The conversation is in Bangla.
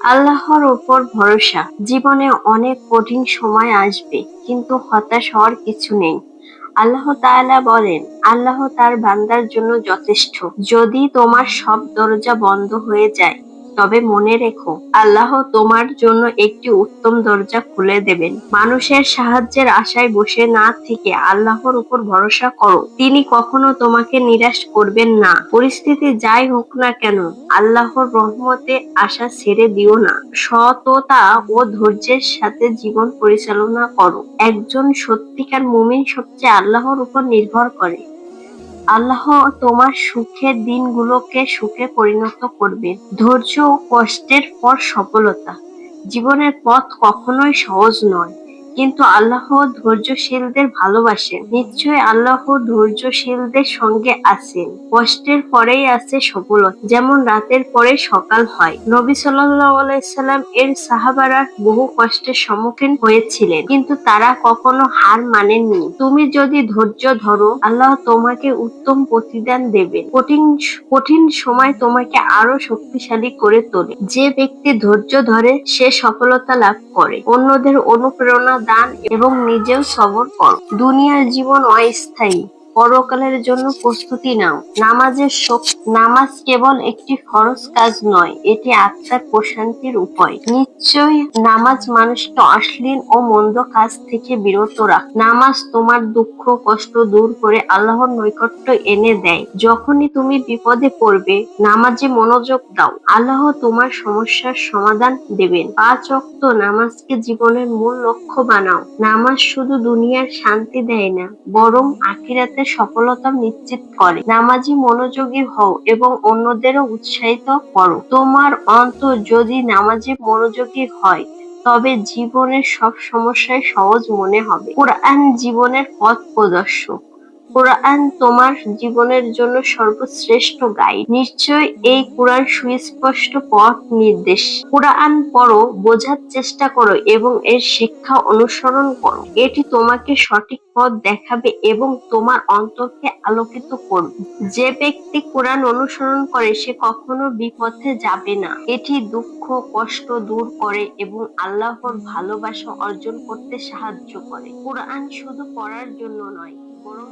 আল্লাহর উপর ভরসা। জীবনে অনেক কঠিন সময় আসবে, কিন্তু হতাশ হওয়ার কিছু নেই। আল্লাহ তাআলা বলেন, আল্লাহ তার বান্দার জন্য যথেষ্ট। যদি তোমার সব দরজা বন্ধ হয়ে যায়, তবে মনে রেখো, আল্লাহ তোমার জন্য একটি উত্তম দরজা খুলে দেবেন। মানুষের সাহায্যের আশায় বসে না থেকে আল্লাহর উপর ভরসা করো। তিনি কখনো তোমাকে নিরাশ করবেন না। পরিস্থিতি যাই হোক না কেন, আল্লাহর রহমতে আশা ছেড়ে দিও না। সততা ও ধৈর্যের সাথে জীবন পরিচালনা করো। একজন সত্যিকার মুমিন সবচেয়ে আল্লাহর উপর নির্ভর করে। আল্লাহ তোমার সুখের দিনগুলোকে সুখে পরিণত করবেন। ধৈর্য ও কষ্টের পর সফলতা। জীবনের পথ কখনোই সহজ নয়, কিন্তু আল্লাহ ধৈর্যশীলদের ভালোবাসেন। নিশ্চয়ই আল্লাহ ধৈর্যশীলদের সঙ্গে আছেন। কষ্টের পরেই আছে সফলতা, যেমন রাতের পরে সকাল হয়। নবী সাল্লাল্লাহু আলাইহি সাল্লাম এর সাহাবারা বহু কষ্টের সম্মুখীন হয়েছিলেন, কিন্তু তারা কখনো হার মানেননি। তুমি যদি ধৈর্য ধরো, আল্লাহ তোমাকে উত্তম প্রতিদান দেবেন। কঠিন সময় তোমাকে আরো শক্তিশালী করে তোলে। যে ব্যক্তি ধৈর্য ধরে সে সফলতা লাভ করে, অন্যদের অনুপ্রেরণা দান এবং নিজেও সবর করো। দুনিয়ার জীবন অস্থায়ী, পরকালের জন্য প্রস্তুতি নাও। নামাজ কেবল একটি ফরজ কাজ নয়, এটি আত্মার প্রশান্তির উপায়। নিশ্চয় নামাজ মানুষকে অশ্লীল ও মন্দ কাজ থেকে বিরত রাখে। নামাজ তোমার দুঃখ কষ্ট দূর করে আল্লাহর নৈকট্য এনে দেয়। যখনই তুমি বিপদে পড়বে, নামাজে মনোযোগ দাও, আল্লাহ তোমার সমস্যার সমাধান দেবেন। 5 ওয়াক্ত নামাজকে জীবনের মূল লক্ষ্য বানাও। নামাজ শুধু দুনিয়ার শান্তি দেয় না, বরং আখিরাতের সফলতা নিশ্চিত করে। নামাজি মনোযোগী হও এবং অন্যদেরও উৎসাহিত করো। তোমার অন্তর যদি নামাজে মনোযোগী হয়, তবে জীবনের সব সমস্যাই সহজ মনে হবে। কোরআন জীবনের পথ প্রদর্শক। কোরআন তোমার জীবনের জন্য সর্বশ্রেষ্ঠ গাইড। নিশ্চয় এই কোরআন সুস্পষ্ট পথ নির্দেশ। কোরআন পড়ো, বোঝার চেষ্টা করো এবং এর শিক্ষা অনুসরণ করো। এটি তোমাকে সঠিক পথ দেখাবে এবং তোমার অন্তরকে আলোকিত করবে। যে ব্যক্তি কোরআন অনুসরণ করে সে কখনো বিপথে যাবে না। এটি দুঃখ কষ্ট দূর করে এবং আল্লাহর ভালোবাসা অর্জন করতে সাহায্য করে। কোরআন শুধু পড়ার জন্য নয়, বরং